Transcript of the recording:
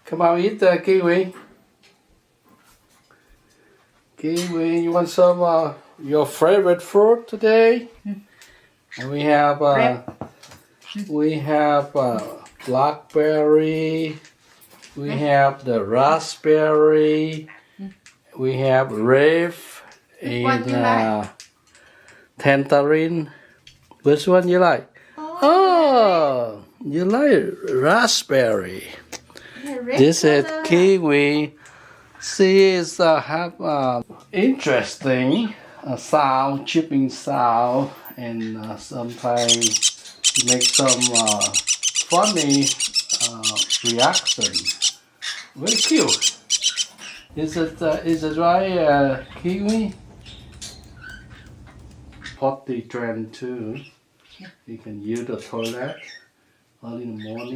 Come on, eat the kiwi. Kiwi, you want some your favorite fruit today? And we have blackberry. We have the raspberry. We have grape and tangerine. Which one you like? Oh, you like raspberry. This is kiwi. She is have interesting sound, chipping sound, and sometimes make some funny reaction. Very cute. Is it right, kiwi? Potty trend too. You can use the toilet early in the morning.